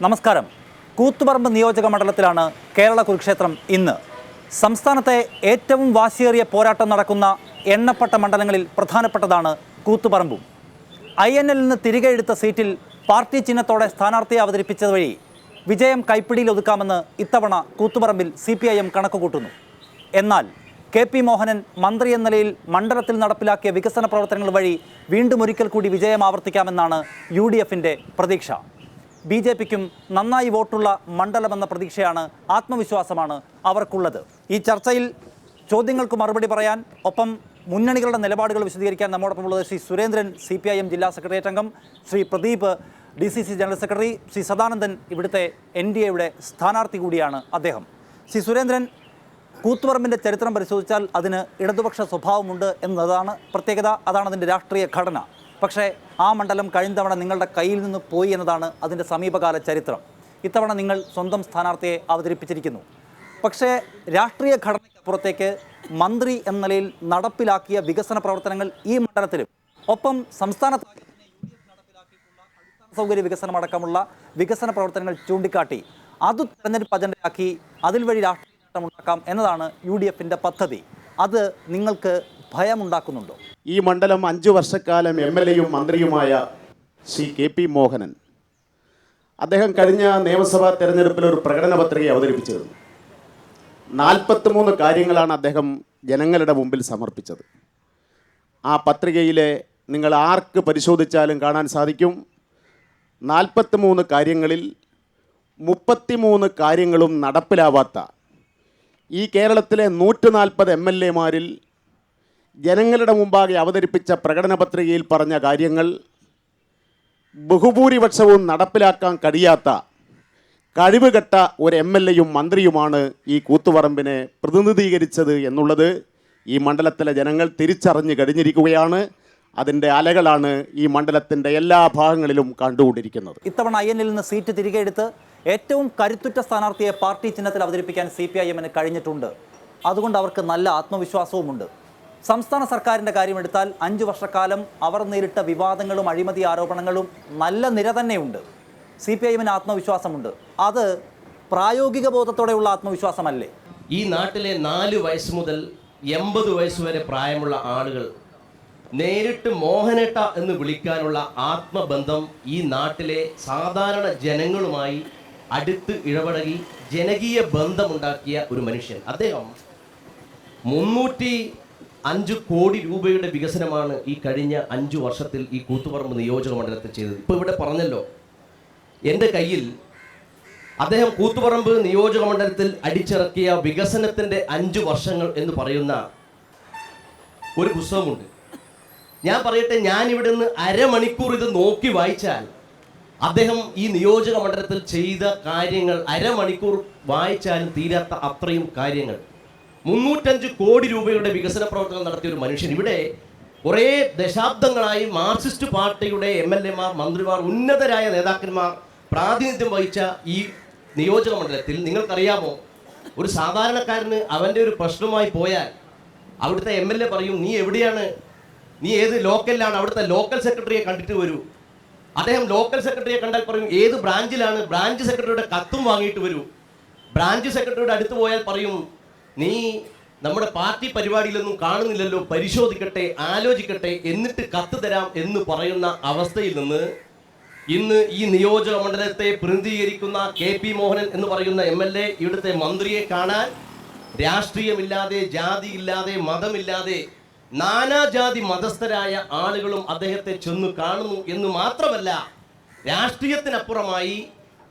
നമസ്കാരം. കൂത്തുപറമ്പ് നിയോജക മണ്ഡലത്തിലാണ് കേരള കുരുക്ഷേത്രം ഇന്ന്. സംസ്ഥാനത്തെ ഏറ്റവും വാശിയേറിയ പോരാട്ടം നടക്കുന്ന എണ്ണപ്പെട്ട മണ്ഡലങ്ങളിൽ പ്രധാനപ്പെട്ടതാണ് കൂത്തുപറമ്പും. INL നിന്ന് തിരികെ എടുത്ത സീറ്റിൽ പാർട്ടി ചിഹ്നത്തോടെ സ്ഥാനാർത്ഥിയെ അവതരിപ്പിച്ചത് വഴി വിജയം കൈപ്പിടിയിൽ ഒതുക്കാമെന്ന് ഇത്തവണ കൂത്തുപറമ്പിൽ CPIM കണക്കുകൂട്ടുന്നു. എന്നാൽ KP മോഹനൻ മന്ത്രി എന്ന നിലയിൽ മണ്ഡലത്തിൽ നടപ്പിലാക്കിയ വികസന പ്രവർത്തനങ്ങൾ വഴി വീണ്ടും ഒരിക്കൽ കൂടി വിജയം ആവർത്തിക്കാമെന്നാണ് UDFിൻ്റെ പ്രതീക്ഷ. BJPക്കും നന്നായി വോട്ടുള്ള മണ്ഡലമെന്ന പ്രതീക്ഷയാണ്, ആത്മവിശ്വാസമാണ് അവർക്കുള്ളത്. ഈ ചർച്ചയിൽ ചോദ്യങ്ങൾക്ക് മറുപടി പറയാൻ, ഒപ്പം മുന്നണികളുടെ നിലപാടുകൾ വിശദീകരിക്കാൻ നമ്മോടൊപ്പമുള്ളത് ശ്രീ സുരേന്ദ്രൻ, CPIM ജില്ലാ സെക്രട്ടേറിയറ്റ് അംഗം, Shri Pradeep, DCC general secretary, Shri Sadanandan, ഇവിടുത്തെ NDAയുടെ സ്ഥാനാർത്ഥി കൂടിയാണ് അദ്ദേഹം. ശ്രീ സുരേന്ദ്രൻ, കൂത്തുപറമ്പിൻ്റെ ചരിത്രം പരിശോധിച്ചാൽ അതിന് ഇടതുപക്ഷ സ്വഭാവമുണ്ട് എന്നതാണ് പ്രത്യേകത, അതാണ് അതിൻ്റെ രാഷ്ട്രീയ ഘടന. പക്ഷേ ആ മണ്ഡലം കഴിഞ്ഞ തവണ നിങ്ങളുടെ കയ്യിൽ നിന്ന് പോയി എന്നതാണ് അതിൻ്റെ സമീപകാല ചരിത്രം. ഇത്തവണ നിങ്ങൾ സ്വന്തം സ്ഥാനാർത്ഥിയെ അവതരിപ്പിച്ചിരിക്കുന്നു. പക്ഷേ രാഷ്ട്രീയ ഘടനയ്ക്കപ്പുറത്തേക്ക് മന്ത്രി എന്ന നിലയിൽ നടപ്പിലാക്കിയ വികസന പ്രവർത്തനങ്ങൾ ഈ മണ്ഡലത്തിലും, ഒപ്പം സംസ്ഥാനത്ത് നടപ്പിലാക്കിയിട്ടുള്ള അടിസ്ഥാന സൗകര്യ വികസനമടക്കമുള്ള വികസന പ്രവർത്തനങ്ങൾ ചൂണ്ടിക്കാട്ടി അത് തെരഞ്ഞെടുപ്പ് അജണ്ടയാക്കി അതിൽ വഴി രാഷ്ട്രീയ നേട്ടമുണ്ടാക്കാം എന്നതാണ് UDFിൻ്റെ പദ്ധതി. അത് നിങ്ങൾക്ക് ഭയമുണ്ടാക്കുന്നുണ്ടോ? ഈ മണ്ഡലം 5 വർഷക്കാലം MLAയും മന്ത്രിയുമായ ശ്രീ KP മോഹനൻ, അദ്ദേഹം കഴിഞ്ഞ നിയമസഭാ തെരഞ്ഞെടുപ്പിൽ ഒരു പ്രകടന പത്രിക അവതരിപ്പിച്ചിരുന്നു. 43 കാര്യങ്ങളാണ് അദ്ദേഹം ജനങ്ങളുടെ മുമ്പിൽ സമർപ്പിച്ചത്. ആ പത്രികയിലെ നിങ്ങൾ ആർക്ക് പരിശോധിച്ചാലും കാണാൻ സാധിക്കും, 43 കാര്യങ്ങളിൽ 33 കാര്യങ്ങളും നടപ്പിലാവാത്ത ഈ കേരളത്തിലെ 140 MLAമാരിൽ ജനങ്ങളുടെ മുമ്പാകെ അവതരിപ്പിച്ച പ്രകടന പത്രികയിൽ പറഞ്ഞ കാര്യങ്ങൾ ബഹുഭൂരിപക്ഷവും നടപ്പിലാക്കാൻ കഴിയാത്ത കഴിവുകെട്ട ഒരു MLAയും മന്ത്രിയുമാണ് ഈ കൂത്തുപറമ്പിനെ പ്രതിനിധീകരിച്ചത് എന്നുള്ളത് ഈ മണ്ഡലത്തിലെ ജനങ്ങൾ തിരിച്ചറിഞ്ഞു കഴിഞ്ഞിരിക്കുകയാണ്. അതിൻ്റെ അലകളാണ് ഈ മണ്ഡലത്തിൻ്റെ എല്ലാ ഭാഗങ്ങളിലും കണ്ടുകൊണ്ടിരിക്കുന്നത്. ഇത്തവണ INL നിന്ന് സീറ്റ് തിരികെ എടുത്ത് ഏറ്റവും കരുത്തുറ്റ സ്ഥാനാർത്ഥിയെ പാർട്ടി ചിഹ്നത്തിൽ അവതരിപ്പിക്കാൻ CPIMന് കഴിഞ്ഞിട്ടുണ്ട്. അതുകൊണ്ട് അവർക്ക് നല്ല ആത്മവിശ്വാസവുമുണ്ട്. സംസ്ഥാന സർക്കാരിൻ്റെ കാര്യമെടുത്താൽ 5 വർഷക്കാലം അവർ നേരിട്ട വിവാദങ്ങളും അഴിമതി ആരോപണങ്ങളും നല്ല നിര തന്നെയുണ്ട്. CPIMന് ആത്മവിശ്വാസമുണ്ട്. അത് പ്രായോഗിക ബോധത്തോടെയുള്ള ആത്മവിശ്വാസമല്ലേ? ഈ നാട്ടിലെ 4 വയസ്സ് മുതൽ 80 വയസ്സ് വരെ പ്രായമുള്ള ആളുകൾ നേരിട്ട് മോഹനേട്ട എന്ന് വിളിക്കാനുള്ള ആത്മബന്ധം ഈ നാട്ടിലെ സാധാരണ ജനങ്ങളുമായി അടുത്ത് ഇടപഴകി ജനകീയ ബന്ധമുണ്ടാക്കിയ ഒരു മനുഷ്യൻ. അദ്ദേഹം 305 കോടി രൂപയുടെ വികസനമാണ് ഈ കഴിഞ്ഞ 5 വർഷത്തിൽ ഈ കൂത്തുപറമ്പ് നിയോജക മണ്ഡലത്തിൽ ചെയ്തത്. ഇപ്പോൾ ഇവിടെ പറഞ്ഞല്ലോ, എൻ്റെ കയ്യിൽ അദ്ദേഹം കൂത്തുപറമ്പ് നിയോജക മണ്ഡലത്തിൽ അടിച്ചിറക്കിയ വികസനത്തിൻ്റെ 5 വർഷങ്ങൾ എന്ന് പറയുന്ന ഒരു പുസ്തകമുണ്ട്. ഞാൻ പറയട്ടെ, ഞാൻ ഇവിടെ നിന്ന് അരമണിക്കൂർ ഇത് നോക്കി വായിച്ചാൽ അദ്ദേഹം ഈ നിയോജക മണ്ഡലത്തിൽ ചെയ്ത കാര്യങ്ങൾ അരമണിക്കൂർ വായിച്ചാലും തീരാത്ത അത്രയും കാര്യങ്ങൾ. 305 കോടി രൂപയുടെ വികസന പ്രവർത്തനങ്ങൾ നടത്തിയ ഒരു മനുഷ്യൻ. ഇവിടെ കുറേ ദശാബ്ദങ്ങളായി മാർക്സിസ്റ്റ് പാർട്ടിയുടെ MLAമാർ, മന്ത്രിമാർ, ഉന്നതരായ നേതാക്കന്മാർ പ്രാതിനിധ്യം വഹിച്ച ഈ നിയോജക മണ്ഡലത്തിൽ നിങ്ങൾക്കറിയാമോ, ഒരു സാധാരണക്കാരന് അവൻ്റെ ഒരു പ്രശ്നമായി പോയാൽ അവിടുത്തെ MLA പറയും, നീ എവിടെയാണ്, നീ ഏത് ലോക്കലിലാണ്, അവിടുത്തെ ലോക്കൽ സെക്രട്ടറിയെ കണ്ടിട്ട് വരൂ. അദ്ദേഹം ലോക്കൽ സെക്രട്ടറിയെ കണ്ടാൽ പറയും, ഏത് ബ്രാഞ്ചിലാണ്, ബ്രാഞ്ച് സെക്രട്ടറിയുടെ കത്തും വാങ്ങിയിട്ട് വരൂ. ബ്രാഞ്ച് സെക്രട്ടറിയുടെ അടുത്ത് പോയാൽ പറയും, നീ നമ്മുടെ പാർട്ടി പരിപാടിയിലൊന്നും കാണുന്നില്ലല്ലോ, പരിശോധിക്കട്ടെ, ആലോചിക്കട്ടെ, എന്നിട്ട് കത്ത് തരാം എന്ന് പറയുന്ന അവസ്ഥയിൽ നിന്ന് ഇന്ന് ഈ നിയോജക മണ്ഡലത്തെ പ്രതിനിധീകരിക്കുന്ന KP മോഹനൻ എന്ന് പറയുന്ന MLA ഇവിടുത്തെ മന്ത്രിയെ കാണാൻ രാഷ്ട്രീയമില്ലാതെ, ജാതിയില്ലാതെ, മതമില്ലാതെ നാനാജാതി മതസ്ഥരായ ആളുകളും അദ്ദേഹത്തെ ചെന്ന് കാണുന്നു എന്ന് മാത്രമല്ല, രാഷ്ട്രീയത്തിനപ്പുറമായി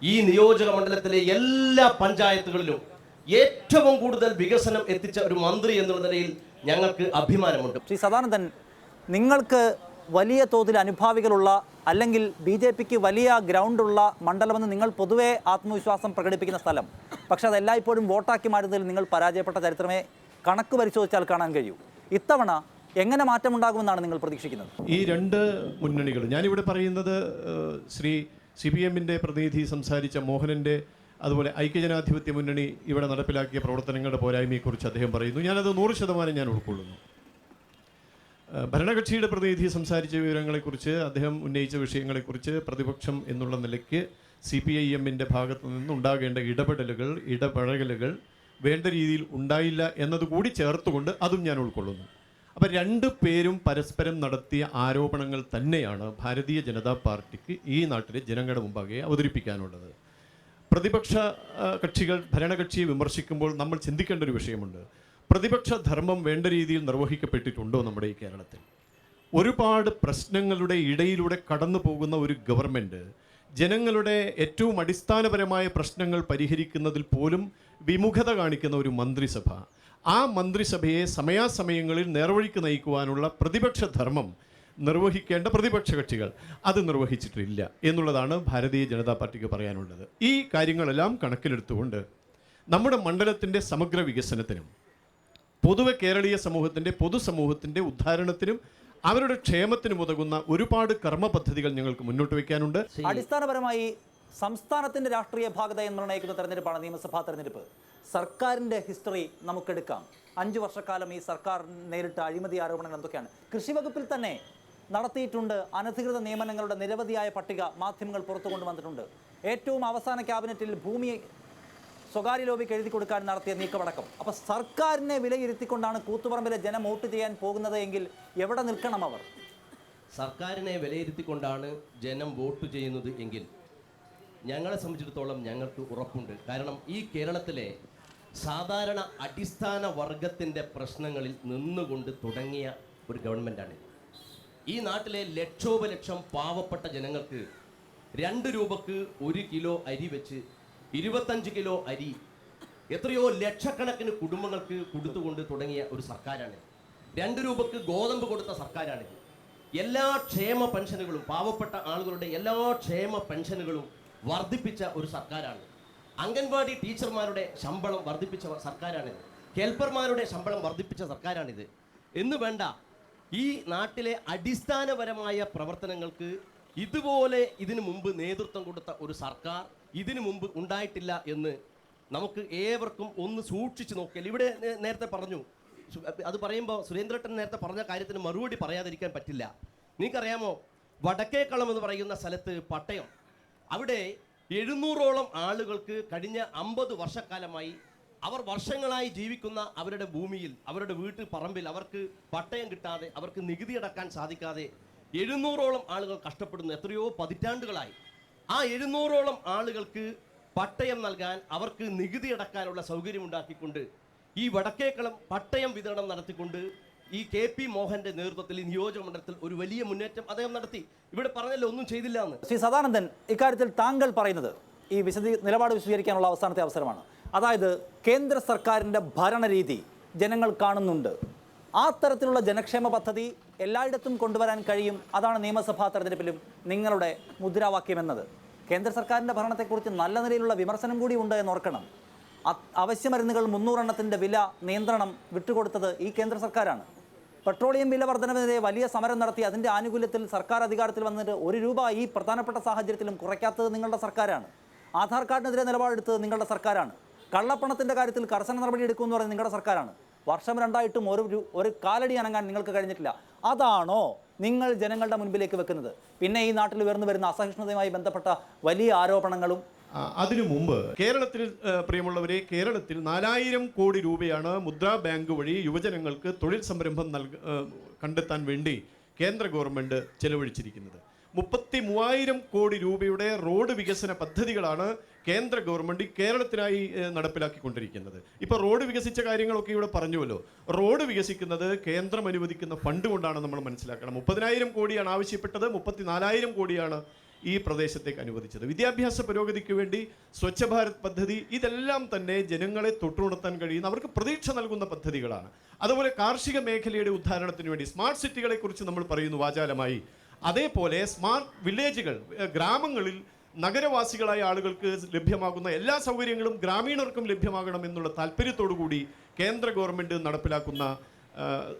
ഈ നിയോജക മണ്ഡലത്തിലെ എല്ലാ പഞ്ചായത്തുകളിലും ഏറ്റവും കൂടുതൽ വികസനം എത്തിച്ച ഒരു മന്ത്രി എന്നുള്ള നിലയിൽ ഞങ്ങൾക്ക് അഭിമാനമുണ്ട്. ശ്രീ സദാനന്ദൻ, നിങ്ങൾക്ക് വലിയ തോതിൽ അനുഭാവികളുള്ള, അല്ലെങ്കിൽ BJPക്ക് വലിയ ഗ്രൗണ്ടുള്ള മണ്ഡലമെന്ന് നിങ്ങൾ പൊതുവേ ആത്മവിശ്വാസം പ്രകടിപ്പിക്കുന്ന സ്ഥലം, പക്ഷേ അതെല്ലായ്പ്പോഴും വോട്ടാക്കി മാറ്റുന്നതിൽ നിങ്ങൾ പരാജയപ്പെട്ട ചരിത്രമേ കണക്ക് പരിശോധിച്ചാൽ കാണാൻ കഴിയൂ. ഇത്തവണ എങ്ങനെ മാറ്റമുണ്ടാകുമെന്നാണ് നിങ്ങൾ പ്രതീക്ഷിക്കുന്നത്? ഈ 2 മുന്നണികൾ, ഞാനിവിടെ പറയുന്നത് ശ്രീ CPIMൻ്റെ പ്രതിനിധി സംസാരിച്ച മോഹനൻ്റെ, അതുപോലെ ഐക്യജനാധിപത്യ മുന്നണി ഇവിടെ നടപ്പിലാക്കിയ പ്രവർത്തനങ്ങളുടെ പോരായ്മയെക്കുറിച്ച് അദ്ദേഹം പറയുന്നു. ഞാനത് 100% ഞാൻ ഉൾക്കൊള്ളുന്നു. ഭരണകക്ഷിയുടെ പ്രതിനിധി സംസാരിച്ച വിവരങ്ങളെക്കുറിച്ച്, അദ്ദേഹം ഉന്നയിച്ച വിഷയങ്ങളെക്കുറിച്ച് പ്രതിപക്ഷം എന്നുള്ള നിലയ്ക്ക് CPIMൻ്റെ ഭാഗത്തു നിന്നുണ്ടാകേണ്ട ഇടപെടലുകൾ വേണ്ട രീതിയിൽ ഉണ്ടായില്ല എന്നതുകൂടി ചേർത്തുകൊണ്ട് അതും ഞാൻ ഉൾക്കൊള്ളുന്നു. അപ്പം രണ്ടു പേരും പരസ്പരം നടത്തിയ ആരോപണങ്ങൾ തന്നെയാണ് ഭാരതീയ ജനതാ പാർട്ടിക്ക് ഈ നാട്ടിലെ ജനങ്ങളുടെ മുമ്പാകെ അവതരിപ്പിക്കാനുള്ളത്. പ്രതിപക്ഷ കക്ഷികൾ ഭരണകക്ഷിയെ വിമർശിക്കുമ്പോൾ നമ്മൾ ചിന്തിക്കേണ്ട ഒരു വിഷയമുണ്ട്. പ്രതിപക്ഷ ധർമ്മം വേണ്ട രീതിയിൽ നിർവഹിക്കപ്പെട്ടിട്ടുണ്ടോ നമ്മുടെ ഈ കേരളത്തിൽ? ഒരുപാട് പ്രശ്നങ്ങളുടെ ഇടയിലൂടെ കടന്നു പോകുന്ന ഒരു ഗവൺമെൻറ് ജനങ്ങളുടെ ഏറ്റവും അടിസ്ഥാനപരമായ പ്രശ്നങ്ങൾ പരിഹരിക്കുന്നതിൽ പോലും വിമുഖത കാണിക്കുന്ന ഒരു മന്ത്രിസഭ, ആ മന്ത്രിസഭയെ സമയാസമയങ്ങളിൽ നേർവഴിക്ക് നയിക്കുവാനുള്ള പ്രതിപക്ഷ ധർമ്മം നിർവഹിക്കേണ്ട പ്രതിപക്ഷ കക്ഷികൾ അത് നിർവഹിച്ചിട്ടില്ല എന്നുള്ളതാണ് ഭാരതീയ ജനതാ പാർട്ടിക്ക് പറയാനുള്ളത്. ഈ കാര്യങ്ങളെല്ലാം കണക്കിലെടുത്തുകൊണ്ട് നമ്മുടെ മണ്ഡലത്തിൻ്റെ സമഗ്ര വികസനത്തിനും പൊതുവെ കേരളീയ സമൂഹത്തിൻ്റെ പൊതുസമൂഹത്തിൻ്റെ ഉദ്ധാരണത്തിനും അവരുടെ ക്ഷേമത്തിനും ഉതകുന്ന ഒരുപാട് കർമ്മ പദ്ധതികൾ ഞങ്ങൾക്ക് മുന്നോട്ട് വയ്ക്കാനുണ്ട്. അടിസ്ഥാനപരമായി സംസ്ഥാനത്തിന്റെ രാഷ്ട്രീയ ഭാഗതയെ നിർണ്ണയിക്കുന്ന തെരഞ്ഞെടുപ്പാണ് നിയമസഭാ തെരഞ്ഞെടുപ്പ്. സർക്കാരിന്റെ ഹിസ്റ്ററി നമുക്കെടുക്കാം. 5 വർഷക്കാലം ഈ സർക്കാർ നേരിട്ട അഴിമതി ആരോപണങ്ങൾ എന്തൊക്കെയാണ്? കൃഷി വകുപ്പിൽ തന്നെ നടത്തിയിട്ടുണ്ട്. അനധികൃത നിയമനങ്ങളുടെ നിരവധിയായ പട്ടിക മാധ്യമങ്ങൾ പുറത്തു കൊണ്ടുവന്നിട്ടുണ്ട്. ഏറ്റവും അവസാന ക്യാബിനറ്റിൽ ഭൂമി സ്വകാര്യ ലോബിക്ക് എഴുതി കൊടുക്കാൻ നടത്തിയ നീക്കമടക്കം. അപ്പോൾ സർക്കാരിനെ വിലയിരുത്തിക്കൊണ്ടാണ് കൂത്തുപറമ്പിലെ ജനം വോട്ട് ചെയ്യാൻ പോകുന്നത് എങ്കിൽ എവിടെ നിൽക്കണം അവർ? സർക്കാരിനെ വിലയിരുത്തിക്കൊണ്ടാണ് ജനം വോട്ട് ചെയ്യുന്നത് എങ്കിൽ ഞങ്ങളെ സംബന്ധിച്ചിടത്തോളം ഞങ്ങൾക്ക് ഉറപ്പുണ്ട്. കാരണം ഈ കേരളത്തിലെ സാധാരണ അടിസ്ഥാന വർഗത്തിൻ്റെ പ്രശ്നങ്ങളിൽ നിന്നുകൊണ്ട് തുടങ്ങിയ ഒരു ഗവൺമെൻറ്റാണ്. ഈ നാട്ടിലെ ലക്ഷോപലക്ഷം പാവപ്പെട്ട ജനങ്ങൾക്ക് 2 രൂപക്ക് 1 കിലോ അരി വെച്ച് 25 കിലോ അരി എത്രയോ ലക്ഷക്കണക്കിന് കുടുംബങ്ങൾക്ക് കൊടുത്തുകൊണ്ട് തുടങ്ങിയ ഒരു സർക്കാരാണ്. 2 രൂപക്ക് ഗോതമ്പ് കൊടുത്ത സർക്കാരാണിത്. എല്ലാ ക്ഷേമ പെൻഷനുകളും പാവപ്പെട്ട ആളുകളുടെ എല്ലാ ക്ഷേമ പെൻഷനുകളും വർദ്ധിപ്പിച്ച ഒരു സർക്കാരാണ്. അംഗൻവാടി ടീച്ചർമാരുടെ ശമ്പളം വർദ്ധിപ്പിച്ച സർക്കാരാണിത്. ഹെൽപ്പർമാരുടെ ശമ്പളം വർദ്ധിപ്പിച്ച സർക്കാരാണിത്. എന്ന് വേണ്ട, ഈ നാട്ടിലെ അടിസ്ഥാനപരമായ പ്രവർത്തനങ്ങൾക്ക് ഇതുപോലെ ഇതിനു മുമ്പ് നേതൃത്വം കൊടുത്ത ഒരു സർക്കാർ ഇതിനു മുമ്പ് ഉണ്ടായിട്ടില്ല എന്ന് നമുക്ക് ഏവർക്കും ഒന്ന് സൂക്ഷിച്ചു നോക്കിയാൽ. ഇവിടെ നേരത്തെ പറഞ്ഞു, അത് പറയുമ്പോൾ സുരേന്ദ്രേട്ടൻ നേരത്തെ പറഞ്ഞ കാര്യത്തിന് മറുപടി പറയാതിരിക്കാൻ പറ്റില്ല. നിങ്ങൾക്കറിയാമോ, വടക്കേക്കളം എന്ന് പറയുന്ന സ്ഥലത്ത് പട്ടയം, അവിടെ 700ഓളം ആളുകൾക്ക് കഴിഞ്ഞ 50 വർഷക്കാലമായി അവർ വർഷങ്ങളായി ജീവിക്കുന്ന അവരുടെ ഭൂമിയിൽ, അവരുടെ വീട്ടിൽ പറമ്പിൽ അവർക്ക് പട്ടയം കിട്ടാതെ, അവർക്ക് നികുതി അടക്കാൻ സാധിക്കാതെ 700ഓളം ആളുകൾ കഷ്ടപ്പെടുന്നു. എത്രയോ പതിറ്റാണ്ടുകളായി ആ 700ഓളം ആളുകൾക്ക് പട്ടയം നൽകാൻ, അവർക്ക് നികുതി അടക്കാനുള്ള സൗകര്യമുണ്ടാക്കിക്കൊണ്ട് ഈ വടക്കേക്കളം പട്ടയം വിതരണം നടത്തിക്കൊണ്ട് ഈ KP മോഹന്റെ നേതൃത്വത്തിൽ ഈ നിയോജക മണ്ഡലത്തിൽ ഒരു വലിയ മുന്നേറ്റം അദ്ദേഹം നടത്തി. ഇവിടെ പറഞ്ഞല്ലോ ഒന്നും ചെയ്തില്ല എന്ന്. ശ്രീ സദാനന്ദൻ, ഇക്കാര്യത്തിൽ താങ്കൾ പറയുന്നത് ഈ നിലപാട് വിശദീകരിക്കാനുള്ള അവസാനത്തെ അവസരമാണ്. അതായത് കേന്ദ്ര സർക്കാരിൻ്റെ ഭരണരീതി ജനങ്ങൾ കാണുന്നുണ്ട്. ആ തരത്തിലുള്ള ജനക്ഷേമ പദ്ധതി എല്ലായിടത്തും കൊണ്ടുവരാൻ കഴിയും. അതാണ് നിയമസഭാ തെരഞ്ഞെടുപ്പിലും നിങ്ങളുടെ മുദ്രാവാക്യം എന്നത്. കേന്ദ്ര സർക്കാരിൻ്റെ ഭരണത്തെക്കുറിച്ച് നല്ല നിലയിലുള്ള വിമർശനം കൂടി ഉണ്ട് എന്നോർക്കണം. അവശ്യമരുന്നുകൾ 300 എണ്ണത്തിൻ്റെ വില നിയന്ത്രണം വിട്ടുകൊടുത്തത് ഈ കേന്ദ്ര സർക്കാരാണ്. പെട്രോളിയം വില വർധനവിനെതിരെ വലിയ സമരം നടത്തി അതിൻ്റെ ആനുകൂല്യത്തിൽ സർക്കാർ അധികാരത്തിൽ വന്നിട്ട് 1 രൂപ ഈ പ്രധാനപ്പെട്ട സാഹചര്യത്തിലും കുറയ്ക്കാത്തത് നിങ്ങളുടെ സർക്കാരാണ്. ആധാർ കാർഡിനെതിരെ നിലപാടെടുത്തത് നിങ്ങളുടെ സർക്കാരാണ്. കള്ളപ്പണത്തിൻ്റെ കാര്യത്തിൽ കർശന നടപടി എടുക്കുമെന്ന് പറയുന്നത് നിങ്ങളുടെ സർക്കാരാണ്. വർഷം 2ആയിട്ടും ഒരു കാലടി അനങ്ങാൻ നിങ്ങൾക്ക് കഴിഞ്ഞിട്ടില്ല. അതാണോ നിങ്ങൾ ജനങ്ങളുടെ മുൻപിലേക്ക് വെക്കുന്നത്? പിന്നെ ഈ നാട്ടിൽ ഉയർന്നു വരുന്ന അസഹിഷ്ണുതയുമായി ബന്ധപ്പെട്ട വലിയ ആരോപണങ്ങളും. അതിനു മുമ്പ് കേരളത്തിൽ, പ്രിയമുള്ളവരെ, കേരളത്തിൽ 4000 കോടി രൂപയാണ് മുദ്രാ ബാങ്ക് വഴി യുവജനങ്ങൾക്ക് തൊഴിൽ സംരംഭം കണ്ടെത്താൻ വേണ്ടി കേന്ദ്ര ഗവൺമെൻറ് ചെലവഴിച്ചിരിക്കുന്നത്. 33,000 കോടി രൂപയുടെ റോഡ് വികസന പദ്ധതികളാണ് കേന്ദ്ര ഗവൺമെൻറ് കേരളത്തിനായി നടപ്പിലാക്കിക്കൊണ്ടിരിക്കുന്നത്. ഇപ്പോൾ റോഡ് വികസിച്ച കാര്യങ്ങളൊക്കെ ഇവിടെ പറഞ്ഞുവല്ലോ. റോഡ് വികസിക്കുന്നത് കേന്ദ്രം അനുവദിക്കുന്ന ഫണ്ട് കൊണ്ടാണ് നമ്മൾ മനസ്സിലാക്കണം. 30,000 കോടിയാണ് ആവശ്യപ്പെട്ടത്, 34,000 കോടിയാണ് ഈ പ്രദേശത്തേക്ക് അനുവദിച്ചത്. വിദ്യാഭ്യാസ പുരോഗതിക്ക് വേണ്ടി സ്വച്ഛ ഭാരത് പദ്ധതി, ഇതെല്ലാം തന്നെ ജനങ്ങളെ തൊട്ടുണർത്താൻ കഴിയുന്ന, അവർക്ക് പ്രതീക്ഷ നൽകുന്ന പദ്ധതികളാണ്. അതുപോലെ കാർഷിക മേഖലയുടെ ഉദ്ധാരണത്തിന് വേണ്ടി സ്മാർട്ട് സിറ്റികളെ കുറിച്ച് നമ്മൾ പറയുന്നു വാചാലമായി. അതേപോലെ സ്മാർട്ട് വില്ലേജുകൾ, ഗ്രാമങ്ങളിൽ നഗരവാസികളായ ആളുകൾക്ക് ലഭ്യമാകുന്ന എല്ലാ സൗകര്യങ്ങളും ഗ്രാമീണർക്കും ലഭ്യമാകണം എന്നുള്ള താല്പര്യത്തോടു കൂടി കേന്ദ്ര ഗവൺമെൻറ് നടപ്പിലാക്കുന്ന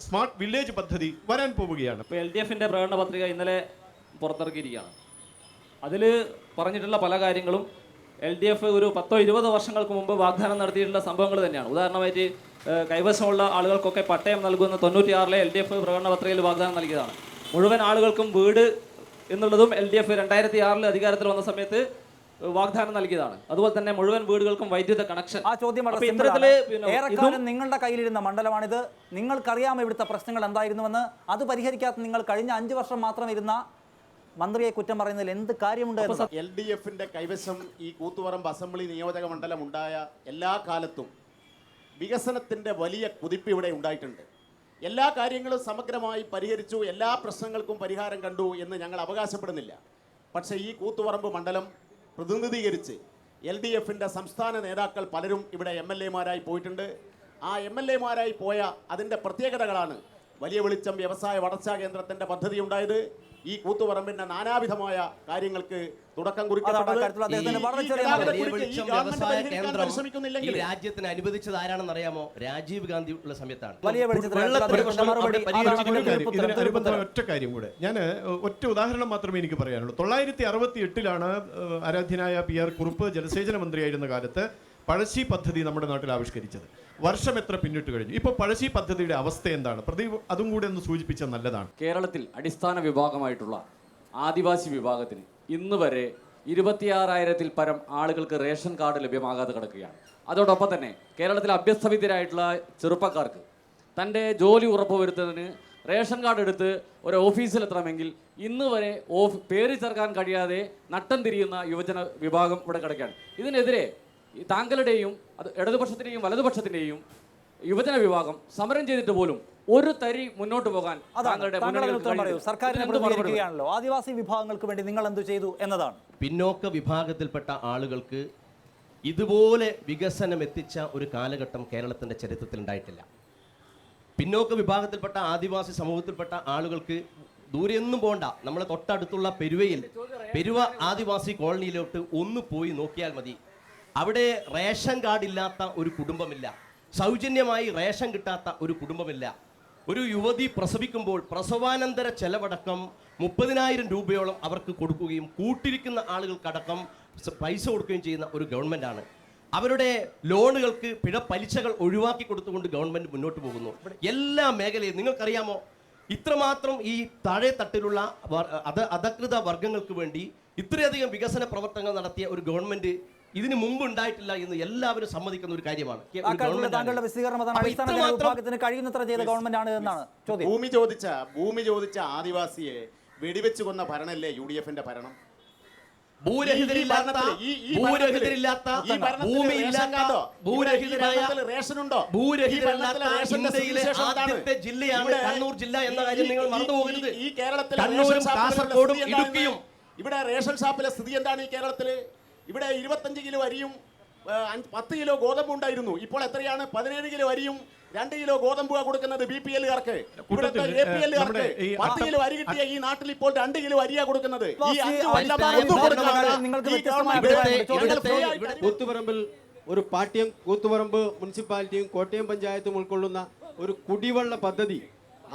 സ്മാർട്ട് വില്ലേജ് പദ്ധതി വരാൻ പോവുകയാണ്. ഇപ്പോൾ LDFന്റെ പ്രകടന പത്രിക ഇന്നലെ പുറത്തിറക്കിയിരിക്കുകയാണ്. അതിൽ പറഞ്ഞിട്ടുള്ള പല കാര്യങ്ങളും LDF ഒരു 10-20 വർഷങ്ങൾക്ക് മുമ്പ് വാഗ്ദാനം നടത്തിയിട്ടുള്ള സംഭവങ്ങൾ തന്നെയാണ്. ഉദാഹരണമായിട്ട് കൈവശമുള്ള ആളുകൾക്കൊക്കെ പട്ടയം നൽകുന്ന 96-ലെ LDF പ്രകടന പത്രികയിൽ വാഗ്ദാനം നൽകിയതാണ്. മുഴുവൻ ആളുകൾക്കും വീട് എന്നുള്ളതും LDF 2006 അധികാരത്തിൽ വന്ന സമയത്ത് വാഗ്ദാനം നൽകിയതാണ്. അതുപോലെ തന്നെ മുഴുവൻ വീടുകൾക്കും വൈദ്യുത കണക്ഷൻ. ആ ചോദ്യം വളരെ അപ്പോൾ simple ഇത്തരത്തില് ആണ്. പിന്നെ ഏറെക്കാലം നിങ്ങളുടെ കയ്യിലിരുന്ന മണ്ഡലമാണിത്. നിങ്ങൾക്കറിയാം ഇവിടുത്തെ പ്രശ്നങ്ങൾ എന്തായിരുന്നുവെന്ന്. അത് പരിഹരിക്കാത്ത നിങ്ങൾ കഴിഞ്ഞ 5 വർഷം മാത്രം ഇരുന്ന മന്ത്രിയെ കുറ്റം പറയുന്നതിൽ എന്ത് കാര്യമുണ്ട്? LDFന്റെ കൈവശം ഈ കൂത്തുപറമ്പ് അസംബ്ലി നിയോജക മണ്ഡലം ഉണ്ടായ എല്ലാ കാലത്തും വികസനത്തിൻ്റെ വലിയ കുതിപ്പ് ഇവിടെ ഉണ്ടായിട്ടുണ്ട്. എല്ലാ കാര്യങ്ങളും സമഗ്രമായി പരിഹരിച്ചു, എല്ലാ പ്രശ്നങ്ങൾക്കും പരിഹാരം കണ്ടു എന്ന് ഞങ്ങൾ അവകാശപ്പെടുന്നില്ല. പക്ഷേ ഈ കൂത്തുപറമ്പ് മണ്ഡലം പ്രതിനിധീകരിച്ച് LDFന്റെ സംസ്ഥാന നേതാക്കൾ പലരും ഇവിടെ MLA-മാരായി പോയിട്ടുണ്ട്. ആ MLA-മാരായി പോയ അതിൻ്റെ പ്രത്യേകതകളാണ് വലിയ വെളിച്ചം വ്യവസായ വളർച്ചാ കേന്ദ്രത്തിൻ്റെ പദ്ധതി ഉണ്ടായത്. ഈ കൂത്തുപറമ്പിന്റെ നാനാവിധമായ കാര്യങ്ങൾക്ക് തുടക്കം ഈ രാജ്യത്തിന് അനുവദിച്ചത് ആരാണെന്ന് അറിയാമോ? രാജീവ് ഗാന്ധി ഉള്ള സമയത്താണ്. ഒറ്റ കാര്യം കൂടെ, ഞാൻ ഒറ്റ ഉദാഹരണം മാത്രമേ എനിക്ക് പറയാനുള്ളൂ. 968-ലാണ് ആരാധ്യനായ PR കുറുപ്പ് ജലസേചന മന്ത്രിയായിരുന്ന കാലത്ത് പഴശ്ശി പദ്ധതി നമ്മുടെ നാട്ടിൽ ആവിഷ്കരിച്ചത്. വർഷം എത്ര പിന്നിട്ട് കഴിഞ്ഞു? ഇപ്പോൾ പഴശ്ശി പദ്ധതിയുടെ അവസ്ഥ എന്താണ്? പ്രദീപ് അതും കൂടെ ഒന്ന് സൂചിപ്പിച്ചാൽ നല്ലതാണ്. കേരളത്തിൽ അടിസ്ഥാന വിഭാഗമായിട്ടുള്ള ആദിവാസി വിഭാഗത്തിന് ഇന്ന് വരെ 26,000-ൽ പരം ആളുകൾക്ക് റേഷൻ കാർഡ് ലഭ്യമാകാതെ കിടക്കുകയാണ്. അതോടൊപ്പം തന്നെ കേരളത്തിലെ അഭ്യസ്തവിദ്യരായിട്ടുള്ള ചെറുപ്പക്കാർക്ക് തൻ്റെ ജോലി ഉറപ്പുവരുത്തുന്നതിന് റേഷൻ കാർഡ് എടുത്ത് ഒരു ഓഫീസിലെത്തണമെങ്കിൽ ഇന്ന് വരെ പേര് ചേർക്കാൻ കഴിയാതെ നട്ടം തിരിയുന്ന യുവജന വിഭാഗം ഇവിടെ കിടക്കുകയാണ്. ഇതിനെതിരെ താങ്കളുടെയും ഇടതുപക്ഷത്തിൻ്റെയും വലതുപക്ഷത്തിൻ്റെയും യുവജന വിഭാഗം സമരം ചെയ്തിട്ട് പോലും ഒരു തരി മുന്നോട്ട് പോകാൻ സർക്കാരിനെയാണല്ലോ. ആദിവാസി വിഭാഗങ്ങൾക്ക് വേണ്ടി നിങ്ങൾ എന്ത് ചെയ്തു എന്നതാണ്. പിന്നോക്ക വിഭാഗത്തിൽപ്പെട്ട ആളുകൾക്ക് ഇതുപോലെ വികസനം എത്തിച്ച ഒരു കാലഘട്ടം കേരളത്തിൻ്റെ ചരിത്രത്തിൽ ഉണ്ടായിട്ടില്ല. പിന്നോക്ക വിഭാഗത്തിൽപ്പെട്ട ആദിവാസി സമൂഹത്തിൽപ്പെട്ട ആളുകൾക്ക് ദൂരെയൊന്നും പോകണ്ട, നമ്മളെ തൊട്ടടുത്തുള്ള പെരുവ ആദിവാസി കോളനിയിലോട്ട് ഒന്ന് പോയി നോക്കിയാൽ മതി. അവിടെ റേഷൻ കാർഡ് ഇല്ലാത്ത ഒരു കുടുംബമില്ല, സൗജന്യമായി റേഷൻ കിട്ടാത്ത ഒരു കുടുംബമില്ല. ഒരു യുവതി പ്രസവിക്കുമ്പോൾ പ്രസവാനന്തര ചെലവടക്കം 30,000 രൂപയോളം അവർക്ക് കൊടുക്കുകയും കൂട്ടിരിക്കുന്ന ആളുകൾക്കടക്കം പൈസ കൊടുക്കുകയും ചെയ്യുന്ന ഒരു ഗവൺമെൻറ്റാണ്. അവരുടെ ലോണുകൾക്ക് പലിശകൾ ഒഴിവാക്കി കൊടുത്തുകൊണ്ട് ഗവൺമെൻറ് മുന്നോട്ട് പോകുന്നു. എല്ലാ മേഖലയും നിങ്ങൾക്കറിയാമോ, ഇത്രമാത്രം ഈ താഴെ തട്ടിലുള്ള അധകൃത വർഗങ്ങൾക്ക് വേണ്ടി ഇത്രയധികം വികസന പ്രവർത്തനങ്ങൾ നടത്തിയ ഒരു ഗവൺമെൻറ് ഇതിന് മുമ്പ് ഉണ്ടായിട്ടില്ല എന്ന് എല്ലാവരും സമ്മതിക്കുന്ന ഒരു കാര്യമാണ്. ഭൂമി ചോദിച്ച ആദിവാസിയെ വെടിവെച്ച് കൊന്ന ഭരണല്ലേ UDFന്റെ ഭരണം? ജില്ലയാണ് കണ്ണൂർ ജില്ല എന്ന കാര്യം നിങ്ങൾ മറന്നുപോകരുത്. ഈ കേരളത്തിൽ കാസർഗോഡും ഇടുക്കിയും ഇവിടെ റേഷൻ ഷാപ്പിലെ സ്ഥിതി എന്താണ്? ഈ കേരളത്തില് ഇവിടെ 25 കിലോ അരിയും 10 കിലോ ഗോതമ്പ് ഉണ്ടായിരുന്നു. ഇപ്പോൾ എത്രയാണ്? 17 കിലോ അരിയും 2 കിലോ ഗോതമ്പ് കൊടുക്കുന്നത് BPL-കാർക്ക്. ഇവിടുത്തെ APL-കാർക്ക് 10 കിലോ അരി കിട്ടിയ ഈ നാട്ടിൽ ഇപ്പോൾ 2 കിലോ അരിയാ കൊടുക്കുന്നത്. കൂത്തുപറമ്പിൽ ഒരു പാട്യം കൂത്തുപറമ്പ് മുനിസിപ്പാലിറ്റിയും കോട്ടയം പഞ്ചായത്തും ഉൾക്കൊള്ളുന്ന ഒരു കുടിവെള്ള പദ്ധതി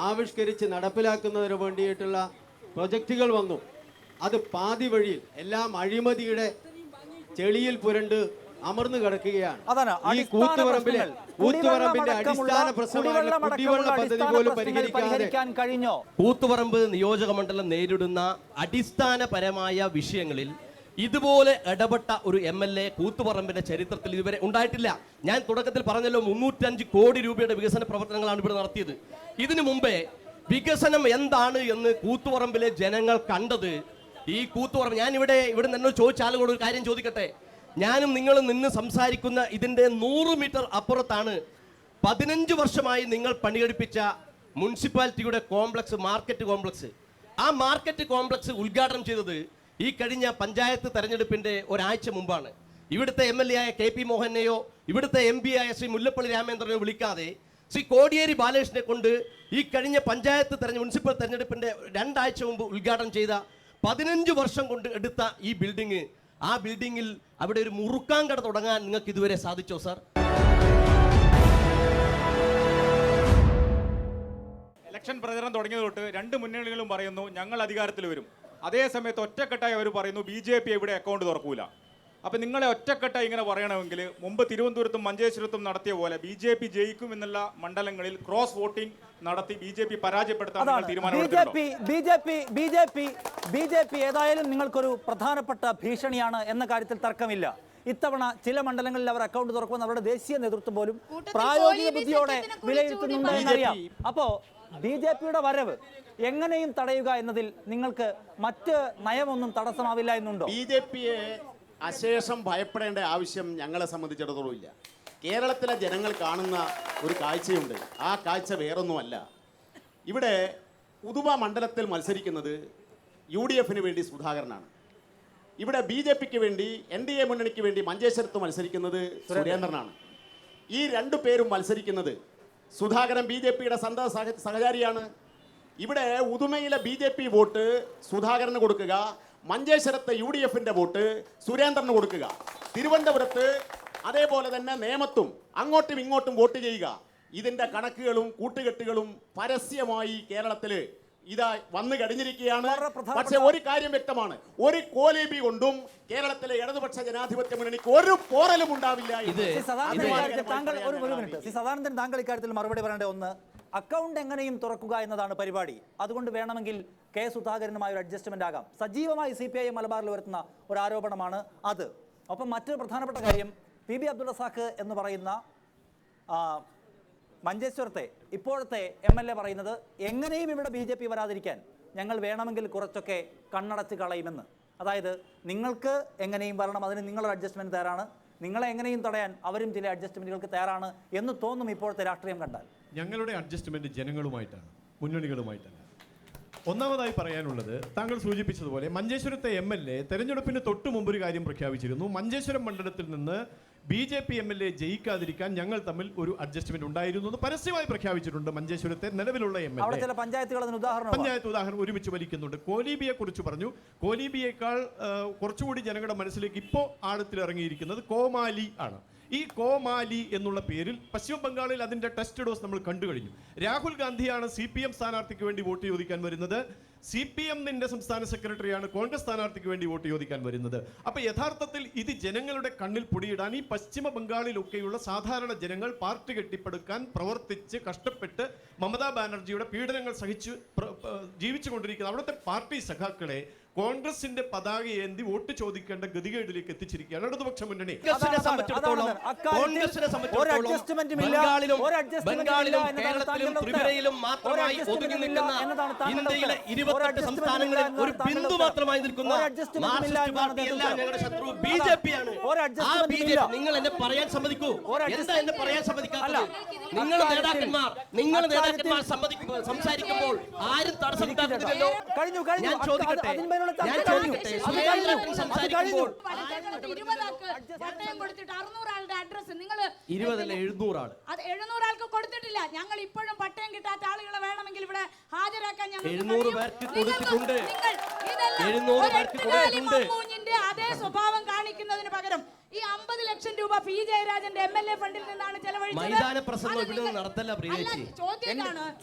ആവിഷ്കരിച്ച് നടപ്പിലാക്കുന്നതിന് വേണ്ടിയിട്ടുള്ള പ്രൊജക്റ്റുകൾ വന്നു. അത് പാതി വഴിയിൽ എല്ലാം അഴിമതിയുടെ ചെളിയിൽ പുരണ്ട് അമർന്നു കിടക്കുകയാണ്. ഈ കൂത്തുപറമ്പിന്റെ അടിസ്ഥാന പ്രശ്നമായ കുടിവെള്ള പദ്ധതി പോലും പരിഹരിക്കാൻ കഴിഞ്ഞോ? കൂത്തുപറമ്പ് നിയോജക മണ്ഡലം നേരിടുന്ന അടിസ്ഥാനപരമായ വിഷയങ്ങളിൽ ഇതുപോലെ ഇടപെട്ട ഒരു MLA കൂത്തുപറമ്പിന്റെ ചരിത്രത്തിൽ ഇതുവരെ ഉണ്ടായിട്ടില്ല. ഞാൻ തുടക്കത്തിൽ പറഞ്ഞല്ലോ 305 കോടി രൂപയുടെ വികസന പ്രവർത്തനങ്ങളാണ് ഇവിടെ നടത്തിയത്. ഇതിനു മുമ്പേ വികസനം എന്താണ് എന്ന് കൂത്തുപറമ്പിലെ ജനങ്ങൾ കണ്ടത് ഈ കൂത്തുപറമ്പ്. ഞാൻ ഇവിടെ നിന്ന് ചോദിച്ച ആളുകളോട് ഒരു കാര്യം ചോദിക്കട്ടെ. ഞാനും നിങ്ങളും നിന്ന് സംസാരിക്കുന്ന ഇതിൻ്റെ 100 മീറ്റർ അപ്പുറത്താണ് 15 വർഷമായി നിങ്ങൾ പണിയെടുപ്പിച്ച മുനിസിപ്പാലിറ്റിയുടെ കോംപ്ലക്സ്, മാർക്കറ്റ് കോംപ്ലക്സ്. ആ മാർക്കറ്റ് കോംപ്ലക്സ് ഉദ്ഘാടനം ചെയ്തത് ഈ കഴിഞ്ഞ പഞ്ചായത്ത് തെരഞ്ഞെടുപ്പിൻ്റെ ഒരാഴ്ച മുമ്പാണ്. ഇവിടുത്തെ MLA ആയ KP മോഹനെയോ ഇവിടുത്തെ MP ആയ ശ്രീ മുല്ലപ്പള്ളി രാമേന്ദ്രനെയോ വിളിക്കാതെ ശ്രീ കോടിയേരി ബാലകൃഷ്ണനെ കൊണ്ട് ഈ കഴിഞ്ഞ പഞ്ചായത്ത് മുനിസിപ്പൽ തെരഞ്ഞെടുപ്പിൻ്റെ 2 ആഴ്ച മുമ്പ് ഉദ്ഘാടനം ചെയ്ത 15 വർഷം കൊണ്ട് എടുത്ത ഈ ബിൽഡിംഗ്, ആ ബിൽഡിങ്ങിൽ അവിടെ ഒരു മുറുക്കാൻ കട തുടങ്ങാൻ നിങ്ങൾക്ക് ഇതുവരെ സാധിച്ചോ സാർ? ഇലക്ഷൻ പ്രചരണം തുടങ്ങിയത് തൊട്ട് 2 മുന്നണികളും പറയുന്നു ഞങ്ങൾ അധികാരത്തിൽ വരും. അതേ സമയത്ത് ഒറ്റക്കെട്ടായി അവർ പറയുന്നു BJP ഇവിടെ അക്കൗണ്ട് തുറക്കൂല. അപ്പം നിങ്ങളെ ഒറ്റക്കെട്ടായി ഇങ്ങനെ പറയണമെങ്കിൽ മുമ്പ് തിരുവനന്തപുരത്തും മഞ്ചേശ്വരത്തും നടത്തിയ പോലെ BJP ജയിക്കും എന്നുള്ള മണ്ഡലങ്ങളിൽ ക്രോസ് വോട്ടിംഗ് നടത്തി BJP പരാജയപ്പെടുത്താൻ നിങ്ങൾ തീരുമാനമെടുത്തിട്ടുണ്ടോ? BJP ഏതായാലും നിങ്ങൾക്കൊരു പ്രധാനപ്പെട്ട ഭീഷണിയാണ് എന്ന കാര്യത്തിൽ തർക്കമില്ല. ഇത്തവണ ചില മണ്ഡലങ്ങളിൽ അവർ അക്കൗണ്ട് തുറക്കുമെന്ന് അവരുടെ ദേശീയ നേതൃത്വം പോലും പ്രായോഗിക ബുദ്ധിയോടെ വിലയിരുത്തുന്നുണ്ട് എന്നറിയാം. അപ്പോ BJPയുടെ വരവ് എങ്ങനെയും തടയുക എന്നതിൽ നിങ്ങൾക്ക് മറ്റ് നയമൊന്നും തടസ്സമാവില്ല എന്നുണ്ടോ? BJPയെ അശേഷം ഭയപ്പെടേണ്ട ആവശ്യം ഞങ്ങളെ സംബന്ധിച്ചിടത്തോളം ഇല്ല. കേരളത്തിലെ ജനങ്ങൾ കാണുന്ന ഒരു കാഴ്ചയുണ്ട്. ആ കാഴ്ച വേറൊന്നുമല്ല. ഇവിടെ ഉദുമ മണ്ഡലത്തിൽ മത്സരിക്കുന്നത് UDFന് വേണ്ടി സുധാകരനാണ്. ഇവിടെ BJPക്ക് വേണ്ടി NDA മുന്നണിക്ക് വേണ്ടി മഞ്ചേശ്വരത്ത് മത്സരിക്കുന്നത് സുരേന്ദ്രനാണ്. ഈ രണ്ടു പേരും മത്സരിക്കുന്നത് സുധാകരൻ BJPയുടെ സഹചാരിയാണ്. ഇവിടെ ഉദുമയിലെ BJP വോട്ട് സുധാകരന് കൊടുക്കുക, മഞ്ചേശ്വരത്തെ UDFന്റെ വോട്ട് സുരേന്ദ്രന് കൊടുക്കുക, തിരുവനന്തപുരത്ത് അതേപോലെ തന്നെ നേമത്തും അങ്ങോട്ടും ഇങ്ങോട്ടും വോട്ട് ചെയ്യുക. ഇതിന്റെ കണക്കുകളും കൂട്ടുകെട്ടുകളും പരസ്യമായി കേരളത്തിൽ ഇതാ വന്നു കഴിഞ്ഞിരിക്കുകയാണ്. പക്ഷെ ഒരു കാര്യം വ്യക്തമാണ്, ഒരു കോലീബി കൊണ്ടും കേരളത്തിലെ ഇടതുപക്ഷ ജനാധിപത്യ മുന്നണിക്ക് ഒരു പോറലും ഉണ്ടാവില്ല. സദാനന്ദൻ, താങ്കൾ ഇക്കാര്യത്തിൽ മറുപടി പറയേണ്ട ഒന്ന്, അക്കൗണ്ട് എങ്ങനെയും തുറക്കുക എന്നതാണ് പരിപാടി. അതുകൊണ്ട് വേണമെങ്കിൽ കെ സുധാകരനുമായ ഒരു അഡ്ജസ്റ്റ്മെന്റ് ആകാം. സജീവമായി CPIM മലബാറിൽ വരുത്തുന്ന ഒരു ആരോപണമാണ് അത്. ഒപ്പം മറ്റൊരു പ്രധാനപ്പെട്ട കാര്യം, PB അബ്ദുൾ റസാഖ് എന്ന് പറയുന്ന മഞ്ചേശ്വരത്തെ ഇപ്പോഴത്തെ MLA പറയുന്നത് എങ്ങനെയും ഇവിടെ BJP വരാതിരിക്കാൻ ഞങ്ങൾ വേണമെങ്കിൽ കുറച്ചൊക്കെ കണ്ണടച്ച് കളയുമെന്ന്. അതായത് നിങ്ങൾക്ക് എങ്ങനെയും വരണം, അതിന് നിങ്ങളൊരു അഡ്ജസ്റ്റ്മെന്റ് തയ്യാറാണ്, നിങ്ങളെ എങ്ങനെയും തടയാൻ അവരും ചില അഡ്ജസ്റ്റ്മെന്റുകൾക്ക് തയ്യാറാണ് എന്ന് തോന്നും ഇപ്പോഴത്തെ രാഷ്ട്രീയം കണ്ടാൽ. ഞങ്ങളുടെ അഡ്ജസ്റ്റ്മെന്റ് ജനങ്ങളുമായിട്ടാണ്, മുന്നണികളുമായിട്ടല്ല. ഒന്നാമതായി പറയാനുള്ളത്, താങ്കൾ സൂചിപ്പിച്ചതുപോലെ മഞ്ചേശ്വരത്തെ MLA തെരഞ്ഞെടുപ്പിന് തൊട്ടു മുമ്പ് ഒരു കാര്യം പ്രഖ്യാപിച്ചിരുന്നു. മഞ്ചേശ്വരം മണ്ഡലത്തിൽ നിന്ന് BJP MLA ജയിക്കാതിരിക്കാൻ ഞങ്ങൾ തമ്മിൽ ഒരു അഡ്ജസ്റ്റ്മെന്റ് ഉണ്ടായിരുന്നു എന്ന് പരസ്യമായി പ്രഖ്യാപിച്ചിട്ടുണ്ട്. മഞ്ചേശ്വരത്തെ നിലവിലുള്ള MLA പഞ്ചായത്ത് ഉദാഹരണം ഒരുമിച്ച് വലിക്കുന്നുണ്ട്. കോലീബിയെ കുറിച്ച് പറഞ്ഞു. കോലീബിയേക്കാൾ കുറച്ചുകൂടി ജനങ്ങളുടെ മനസ്സിലേക്ക് ഇപ്പോൾ ആഴത്തിൽ ഇറങ്ങിയിരിക്കുന്നത് കോമാലി ആണ്. ഈ കോമാലി എന്നുള്ള പേരിൽ പശ്ചിമ ബംഗാളിൽ അതിന്റെ ടെസ്റ്റ് ഡോസ് നമ്മൾ കണ്ടു കഴിഞ്ഞു. രാഹുൽ ഗാന്ധിയാണ് CPM സ്ഥാനാർത്ഥിക്ക് വേണ്ടി വോട്ട് ചോദിക്കാൻ വരുന്നത്. CPM സംസ്ഥാന സെക്രട്ടറിയാണ് കോൺഗ്രസ് സ്ഥാനാർത്ഥിക്ക് വേണ്ടി വോട്ട് ചോദിക്കാൻ വരുന്നത്. അപ്പൊ യഥാർത്ഥത്തിൽ ഇത് ജനങ്ങളുടെ കണ്ണിൽ പൊടിയിടാൻ ഈ പശ്ചിമ ബംഗാളിലൊക്കെയുള്ള സാധാരണ ജനങ്ങൾ പാർട്ടി കെട്ടിപ്പടുക്കാൻ പ്രവർത്തിച്ച് കഷ്ടപ്പെട്ട് മമതാ ബാനർജിയുടെ പീഡനങ്ങൾ സഹിച്ച് ജീവിച്ചുകൊണ്ടിരിക്കുന്ന അവിടുത്തെ പാർട്ടി സഖാക്കളെ കോൺഗ്രസിന്റെ പതാക ഏന്തി വോട്ട് ചോദിക്കേണ്ട ഗതികേടിലേക്ക് എത്തിച്ചിരിക്കുകയാണ് ഇടതുപക്ഷ മുന്നണി. ബംഗാളിലും കേരളത്തിലും ത്രിപുരയിലും മാത്രമായി ഒതുങ്ങി നിൽക്കുന്ന ഇന്ത്യയിലെ 28 സംസ്ഥാനങ്ങളിൽ ഒരു ബിന്ദു മാത്രമായി നിൽക്കുന്ന മാർക്സിസ്റ്റ് പാർട്ടിയല്ല ഞങ്ങളുടെ ശത്രു, BJP ആണ്. ആ BJP നിങ്ങൾ എന്നെ പറയാൻ സമ്മതിക്കൂ. എന്താ എന്നെ പറയാൻ സമ്മതിക്കാത്തത്? നിങ്ങൾ നേതാക്കന്മാർ സംസാരിക്കുമ്പോൾ ആരും തടസ്സമുണ്ടാക്കുന്നില്ലല്ലോ. ഞാൻ ചോദിക്കട്ടെ, സംസാരിക്കുമ്പോൾ 700 ആൾ 700 ആൾക്ക് കൊടുത്തിട്ടില്ല. ഞങ്ങൾ ഇപ്പോഴും പട്ടയം കിട്ടാത്ത ആളുകളെ വേണമെങ്കിൽ ഇവിടെ ഹാജരാക്കാൻ ഞങ്ങൾ 700 പേർക്ക് കൊടുത്തിട്ടുണ്ട്. 700 പേർക്ക് കൊടുത്തിട്ടുണ്ട്. അതേ സ്വഭാവം കാണിക്കുന്നതിന് പകരം ഈ 50 ലക്ഷം രൂപ P ജയരാജന്റെ MLA ഫണ്ടിൽ നിന്നാണ് ചെലവഴിച്ചത്. മൈതാന പ്രസംഗം ഇവിടെ നടത്തല്ല പ്രിയേച്ചി.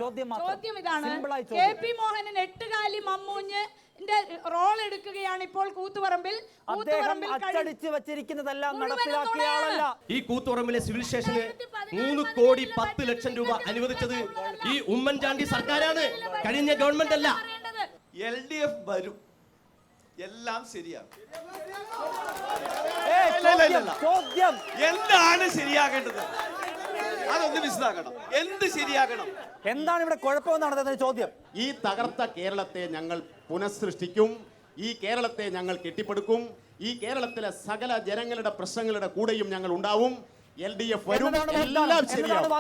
ചോദ്യം ഇതാണ്, KP മോഹനൻ 8 കാലി മമ്മൂഞ്ഞ് റോൾ എടുക്കുകയാണ് ഇപ്പോൾ കൂത്തുപറമ്പിൽ. ഈ കൂത്തുപറമ്പിലെ സിവിൽ സ്റ്റേഷന് 3,10,00,000 രൂപ അനുവദിച്ചത് ഈ ഉമ്മൻചാണ്ടി സർക്കാരാണ്, കഴിഞ്ഞ ഗവൺമെന്റ് അല്ല. LDF വരും, എല്ലാം ശരിയാണ്. എന്താണ് ശരിയാകേണ്ടത്? അതൊന്ന് വിശദാക്കണം. എന്ത് ശരിയാകണം? എന്താണ് ഇവിടെ കുഴപ്പമെന്നാണ് ചോദ്യം. ഈ തകർത്ത കേരളത്തെ ഞങ്ങൾ പുനഃസൃഷ്ടിക്കും. ഈ കേരളത്തെ ഞങ്ങൾ കെട്ടിപ്പടുക്കും. ഈ കേരളത്തിലെ സകല ജനങ്ങളുടെ പ്രശ്നങ്ങളുടെ കൂടെയും ഞങ്ങൾ ഉണ്ടാവും. LDF വരും, എല്ലാം ശരിയാവും.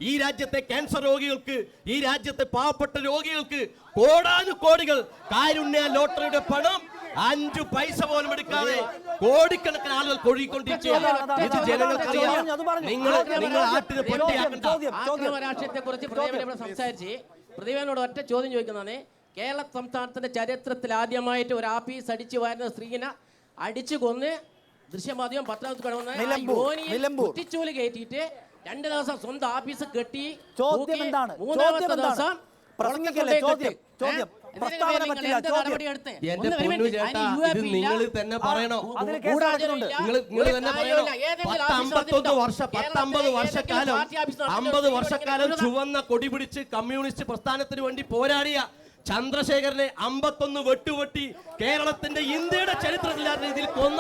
ഈ രാജ്യത്തെ ക്യാൻസർ രോഗികൾക്ക്, ഈ രാജ്യത്തെ പാവപ്പെട്ട രോഗികൾക്ക് കോടാനുകോടികൾ കാരുണ്യ ലോട്ടറിയുടെ പണം 5 പൈസ പോലും എടുക്കാതെ കോടിക്കണക്കിന് ആളുകൾ കൊഴിക്കൊണ്ടിരിക്കുകയാണ്. ഇത് ജനങ്ങൾക്കറിയാം. നിങ്ങൾ രാഷ്ട്രീയത്തെ കുറിച്ച് പ്രതിഭയോട് സംസാരിച്ച് പ്രതിഭയോട് ഒറ്റ ചോദ്യം ചോദിക്കുന്നതാണ്. കേരള സംസ്ഥാനത്തിന്റെ ചരിത്രത്തിൽ ആദ്യമായിട്ട് ഒരു ആഫീസ് അടിച്ചു വാരുന്ന സ്ത്രീനെ അടിച്ചു കൊന്ന് ദൃശ്യമാധ്യമം പത്രത്തിൽ കിടന്ന് കുറ്റിച്ചൂല് കയറ്റിയിട്ട് 2 ദിവസം സ്വന്തം ആഫീസ് കെട്ടി, 3-ാമത്തെ ദിവസം പ്രസ്താവന പറ്റില്ല. ചോദ്യം എന്റെ പൊന്നു ചേട്ടാ, ഇത് നിങ്ങൾ തന്നെ പറയണോ? അതിൽ കേസ് നടക്കുന്നുണ്ട്. നിങ്ങൾ തന്നെ പറയണോ? 50 വർഷക്കാലം ചുവന്ന കൊടി പിടിച്ച് കമ്മ്യൂണിസ്റ്റ് പ്രസ്ഥാനത്തിന് വേണ്ടി പോരാടിയ ചന്ദ്രശേഖരനെ 51 വെട്ടുവെട്ടി കേരളത്തിന്റെ ഇന്ത്യയുടെ ചരിത്രത്തിലാത്ത രീതിയിൽ കൊന്ന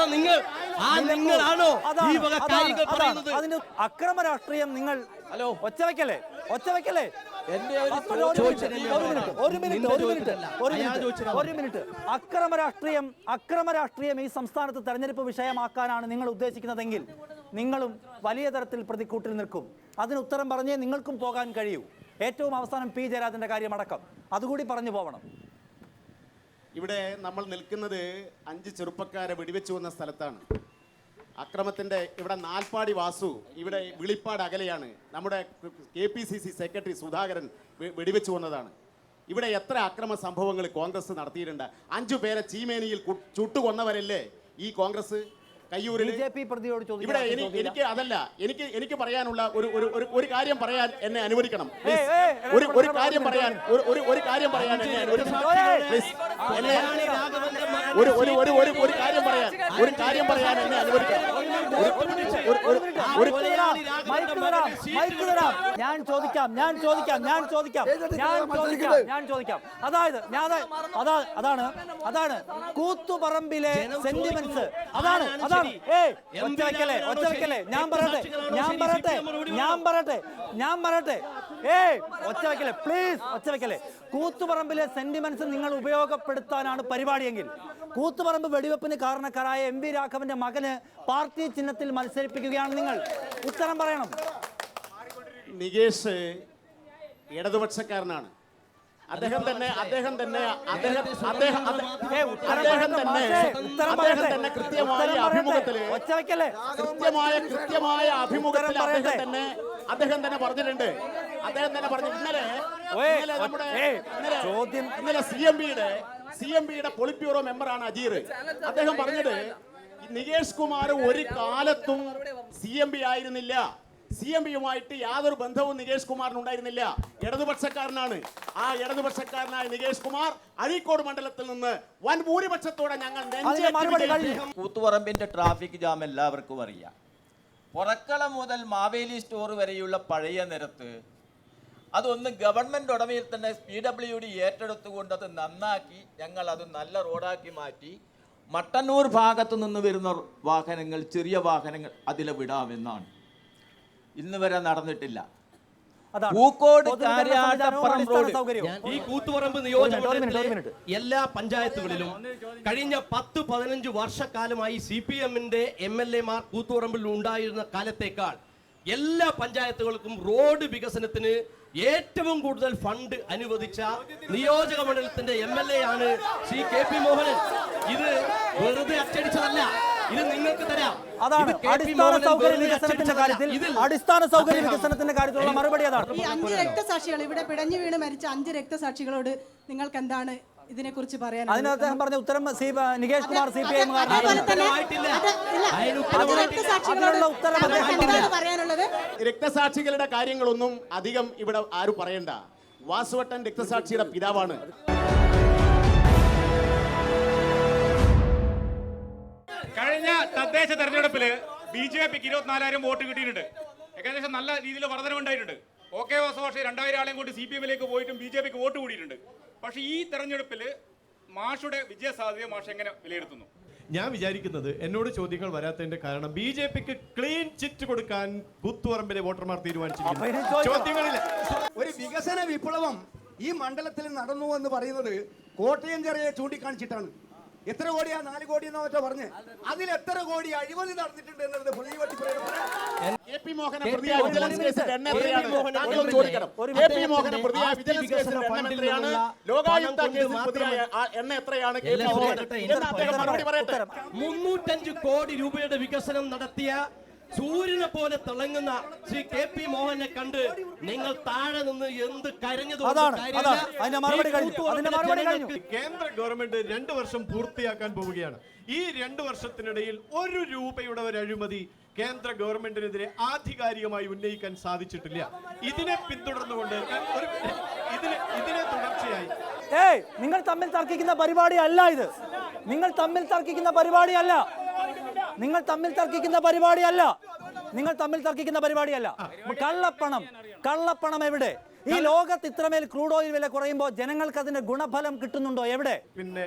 നിങ്ങളാണോ ഈ വക കാര്യങ്ങൾ പറയുന്നത്? അതിന് അക്രമ രാഷ്ട്രീയം നിങ്ങൾ ഒച്ചവെക്കല്ലേ? ഒരു മിനിറ്റ്. അക്രമ രാഷ്ട്രീയം ഈ സംസ്ഥാനത്ത് തെരഞ്ഞെടുപ്പ് വിഷയമാക്കാനാണ് നിങ്ങൾ ഉദ്ദേശിക്കുന്നതെങ്കിൽ നിങ്ങളും വലിയ തരത്തിൽ പ്രതിക്കൂട്ടിൽ നിൽക്കും. അതിന് ഉത്തരം പറഞ്ഞേ നിങ്ങൾക്കും പോകാൻ കഴിയൂ. ഏറ്റവും അവസാനം പി ജയരാജന്റെ കാര്യമടക്കം അതുകൂടി പറഞ്ഞു പോകണം. ഇവിടെ നമ്മൾ നിൽക്കുന്നത് 5 ചെറുപ്പക്കാരെ വെടിവെച്ചു വന്ന സ്ഥലത്താണ്. അക്രമത്തിൻ്റെ ഇവിടെ നാൽപ്പാടി വാസു, ഇവിടെ വിളിപ്പാട് അകലെയാണ്. നമ്മുടെ KPCC സെക്രട്ടറി സുധാകരൻ വെടിവെച്ചു വന്നതാണ്. ഇവിടെ എത്ര അക്രമ സംഭവങ്ങൾ കോൺഗ്രസ് നടത്തിയിട്ടുണ്ട്? 5 പേരെ ചീമേനിയിൽ ചുട്ടുകൊന്നവരല്ലേ ഈ കോൺഗ്രസ്? കയ്യൂരിൽ ഇവിടെ എനിക്ക് പറയാനുള്ള ഒരു കാര്യം പറയാൻ എന്നെ അനുവദിക്കണം. ഒരു കാര്യം പറയാൻ എന്നെ അനുവദിക്കണം. എന്നെ അനുവദിക്കണം. ഞാൻ ചോദിക്കാം. അതാണ് കൂത്തുപറമ്പിലെ സെന്റിമെന്റ്സ്. അതാണ് ഒച്ചവെക്കല്ലേ. ഞാൻ പറയട്ടെ. ഒച്ചവെക്കല്ലേ പ്ലീസ്, ഒച്ചവെക്കല്ലേ. കൂത്തുപറമ്പിലെ സെന്റിമെന്റ്സ് നിങ്ങൾ ഉപയോഗപ്പെടുത്താനാണ് പരിപാടിയെങ്കിൽ കൂത്തുപറമ്പ് വെടിവെപ്പിന് കാരണക്കാരായ MV രാഘവന്റെ മകന് പാർട്ടി ചിഹ്നത്തിൽ മത്സരിപ്പിക്കുകയാണ് നിങ്ങൾ. ഉത്തരം പറയണം. നികേഷ് ഇടതുപക്ഷക്കാരനാണ്. അദ്ദേഹം തന്നെ കൃത്യമായ അഭിമുഖത്തിൽ അദ്ദേഹം തന്നെ പറഞ്ഞിട്ടുണ്ട്. ഇന്നലെ CMBയുടെ പൊളിറ്റ് ബ്യൂറോ മെമ്പറാണ് അജീർ. അദ്ദേഹം പറഞ്ഞത് നികേഷ് കുമാർ ഒരു കാലത്തും CMB ആയിരുന്നില്ല. CMBയുമായിട്ട് യാതൊരു ബന്ധവും നികേഷ് കുമാറിന് ഉണ്ടായിരുന്നില്ല. ഇടതുപക്ഷക്കാരനാണ്. ആ ഇടതുപക്ഷക്കാരനായ നികേഷ് കുമാർ അഴീക്കോട് മണ്ഡലത്തിൽ നിന്ന് വൻ ഭൂരിപക്ഷത്തോടെ ഞങ്ങൾ കൂത്തുപറമ്പിന്റെ ട്രാഫിക് ജാം എല്ലാവർക്കും അറിയാം. പുറക്കളം മുതൽ മാവേലി സ്റ്റോർ വരെയുള്ള പഴയ നിരത്ത് അതൊന്ന് ഗവൺമെന്റ് ഉടമയിൽ തന്നെ PWD ഏറ്റെടുത്തുകൊണ്ട് അത് നന്നാക്കി ഞങ്ങൾ അത് നല്ല റോഡാക്കി മാറ്റി മട്ടന്നൂർ ഭാഗത്തു നിന്ന് വരുന്ന വാഹനങ്ങൾ, ചെറിയ വാഹനങ്ങൾ അതിലെ വിടാമെന്നാണ്. ഇന്ന് വരെ നടന്നിട്ടില്ല. പൂക്കോട് കാര്യാട്ടപ്പുറം റോഡ്, ഈ കൂത്തുപറമ്പ് നിയോജകമണ്ഡലത്തിലെ എല്ലാ പഞ്ചായത്തുകളിലും കഴിഞ്ഞ 10-15 വർഷക്കാലമായി CPMന്റെ MLA മാർ കൂത്തുപറമ്പിൽ ഉണ്ടായിരുന്ന കാലത്തേക്കാൾ എല്ലാ പഞ്ചായത്തുകൾക്കും റോഡ് വികസനത്തിന് ഏറ്റവും കൂടുതൽ ഫണ്ട് അനുവദിച്ച നിയോജക മണ്ഡലത്തിന്റെ MLA ആണ് ശ്രീ KP മോഹനൻ. ഇത് വെറുതെ അച്ചടിച്ചതല്ല, ഇത് നിങ്ങൾക്ക് തരാം. അടിസ്ഥാന സൗകര്യ വികസനത്തിന്റെ കാര്യത്തിലുള്ള മറുപടി അതാണ്. ഈ 5 രക്തസാക്ഷികൾ, ഇവിടെ പിടഞ്ഞു വീണ് മരിച്ച 5 രക്തസാക്ഷികളോട് നിങ്ങൾക്ക് എന്താണ് ഇതിനെക്കുറിച്ച് പറയാൻ? അതിന് അദ്ദേഹം പറഞ്ഞ ഉത്തരം നികേഷ് കുമാർ CPM രക്തസാക്ഷികളുടെ കാര്യങ്ങളൊന്നും അധികം ഇവിടെ ആരും പറയണ്ട. വാസുവട്ടൻ രക്തസാക്ഷിയുടെ പിതാവാണ്. കഴിഞ്ഞ തദ്ദേശ തെരഞ്ഞെടുപ്പിൽ BJPക്ക് 24,000 വോട്ട് കിട്ടിയിട്ടുണ്ട്. ഏകദേശം നല്ല രീതിയിൽ വർധനവുണ്ടായിട്ടുണ്ട്. OK വാസവാഷി 2,000 ആളെയും കൊണ്ട് CPMലേക്ക് പോയിട്ടും BJPക്ക് വോട്ട് കൂടിയിട്ടുണ്ട്. പക്ഷേ ഈ തെരഞ്ഞെടുപ്പിൽ മാഷുടെ വിജയസാധ്യത മാഷ് എങ്ങനെ വിലയിരുത്തുന്നു? ഞാൻ വിചാരിക്കുന്നത് എന്നോട് ചോദ്യങ്ങൾ വരാത്തതിന്റെ കാരണം BJPക്ക് ക്ലീൻ ചിറ്റ് കൊടുക്കാൻ കൂത്തുപറമ്പിലെ വോട്ടർമാർ തീരുമാനിച്ചിരിക്കുന്നു. ചോദ്യങ്ങളില്ല. ഒരു വികസന വിപ്ലവം ഈ മണ്ഡലത്തിൽ നടന്നു എന്ന് പറയുന്നത് കോട്ടയം ചെറിയെ ചൂണ്ടിക്കാണിച്ചിട്ടാണ്. എത്ര കോടിയാ? 4 കോടി എന്നോ മറ്റോ പറഞ്ഞ് അതിൽ എത്ര കോടി അഴിമതി നടന്നിട്ടുണ്ട് എന്നത് പ്രതിപക്ഷ KP മോഹന പ്രതിയായ വിജിലൻസ് കേസിൽ എണ്ണ എത്രയാണ്? താങ്കൾ ചോദിക്കണം. KP മോഹന പ്രതിയായ വിജിലൻസ് കേസിൽ എണ്ണ എത്രയാണ്? ലോകായുക്ത കേസിൽ പ്രതിയായ എണ്ണ എത്രയാണ്? KP മോഹന എന്ന് അദ്ദേഹം മറുപടി പറയട്ടെ. 305 കോടി രൂപയുടെ വികസനം നടത്തിയ സൂര്യനെ പോലെ തിളങ്ങുന്ന ശ്രീ KP മോഹനെ കണ്ട് നിങ്ങൾ താഴെ നിന്ന് എന്ത് കരഞ്ഞത്? കേന്ദ്ര ഗവൺമെന്റ് 2 വർഷം പൂർത്തിയാക്കാൻ പോവുകയാണ്. ഈ 2 വർഷത്തിനിടയിൽ 1 രൂപയുടെ ഒരു അഴിമതി കേന്ദ്ര ഗവൺമെന്റിനെതിരെ ആധികാരികമായി ഉന്നയിക്കാൻ സാധിച്ചിട്ടില്ല. ഇതിനെ പിന്തുടർന്നുകൊണ്ട് ഇതിനെ തുടർച്ചയായി നിങ്ങൾ തമ്മിൽ തർക്കിക്കുന്ന പരിപാടിയല്ല ഇത്. നിങ്ങൾ തമ്മിൽ തർക്കിക്കുന്ന പരിപാടിയല്ല. നിങ്ങൾ തമ്മിൽ തർക്കിക്കുന്ന പരിപാടിയല്ല. നിങ്ങൾ തമ്മിൽ തർക്കിക്കുന്ന പരിപാടിയല്ല. കള്ളപ്പണം എവിടെ? ഈ ലോകത്ത് ഇത്രമേൽ ക്രൂഡ് ഓയിൽ വില കുറയുമ്പോൾ ജനങ്ങൾക്ക് അതിന്റെ ഗുണഫലം കിട്ടുന്നുണ്ടോ? എവിടെ? പിന്നെ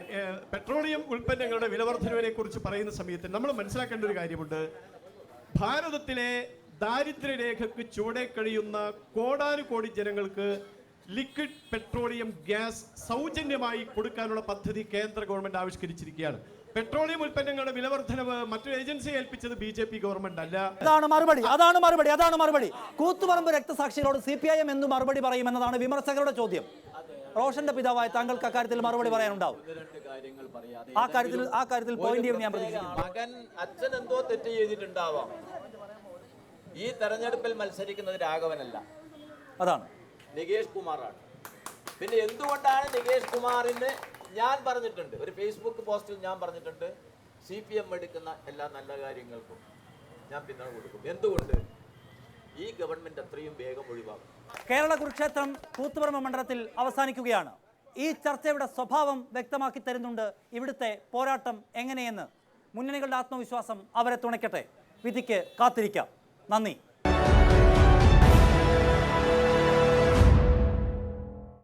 പെട്രോളിയം ഉൽപ്പന്നങ്ങളുടെ വിലവർദ്ധനവിനെ കുറിച്ച് പറയുന്ന സമയത്ത് നമ്മൾ മനസ്സിലാക്കേണ്ട ഒരു കാര്യമുണ്ട്. ഭാരതത്തിലെ ദാരിദ്ര്യരേഖയ്ക്ക് ചുവടെ കഴിയുന്ന കോടാനുകോടി ജനങ്ങൾക്ക് ലിക്വിഡ് പെട്രോളിയം ഗ്യാസ് സൗജന്യമായി കൊടുക്കാനുള്ള പദ്ധതി കേന്ദ്ര ഗവൺമെന്റ് ആവിഷ്കരിച്ചിരിക്കുകയാണ്. പെട്രോളിയം ഉൽപ്പന്നങ്ങളുടെ വിലവർദ്ധനവ് മറ്റൊരു ഏജൻസിയെ ഏൽപ്പിച്ചത് BJP ഗവൺമെന്റ് അല്ല. അതാണ് മറുപടി. കൂത്തുപറമ്പ് രക്തസാക്ഷികളോട് CPIM എന്ത് മറുപടി പറയുമെന്നതാണ് വിമർശകരുടെ ചോദ്യം. റോഷന്റെ പിതാവായ താങ്കൾക്ക് അക്കാര്യത്തിൽ മറുപടി പറയാനുണ്ടാവും. ആ കാര്യത്തിൽ പോയിന്റ് ഞാൻ പ്രതീക്ഷിക്കുന്നു. മകൻ അച്ഛൻ എന്തോ തെറ്റ് ചെയ്തിട്ടുണ്ടാവാം. ഈ തെരഞ്ഞെടുപ്പിൽ മത്സരിക്കുന്നത് രാഘവനല്ല, അതാണ് നികേഷ് കുമാറാണ്. പിന്നെ എന്തുകൊണ്ടാണ് നികേഷ് കുമാറിന് ഞാൻ പറഞ്ഞിട്ടുണ്ട്, ഒരു ഫേസ്ബുക്ക് പോസ്റ്റിൽ ഞാൻ പറഞ്ഞിട്ടുണ്ട്, CPM എടുക്കുന്ന എല്ലാ നല്ല കാര്യങ്ങൾക്കും ഞാൻ പിന്തുണ കൊടുക്കും. എന്തുകൊണ്ട്? ഈ ഗവൺമെന്റ് അത്രയും വേഗം ഒഴിവാക്കും. കേരള കുരുക്ഷേത്രം കൂത്തുപറമ്പ് മണ്ഡലത്തിൽ അവസാനിക്കുകയാണ്. ഈ ചർച്ചയുടെ സ്വഭാവം വ്യക്തമാക്കി തരുന്നുണ്ട് ഇവിടുത്തെ പോരാട്ടം എങ്ങനെയെന്ന്. മുന്നണികളുടെ ആത്മവിശ്വാസം അവരെ തുണയ്ക്കട്ടെ. വിധിക്ക് കാത്തിരിക്കാം. നന്ദി.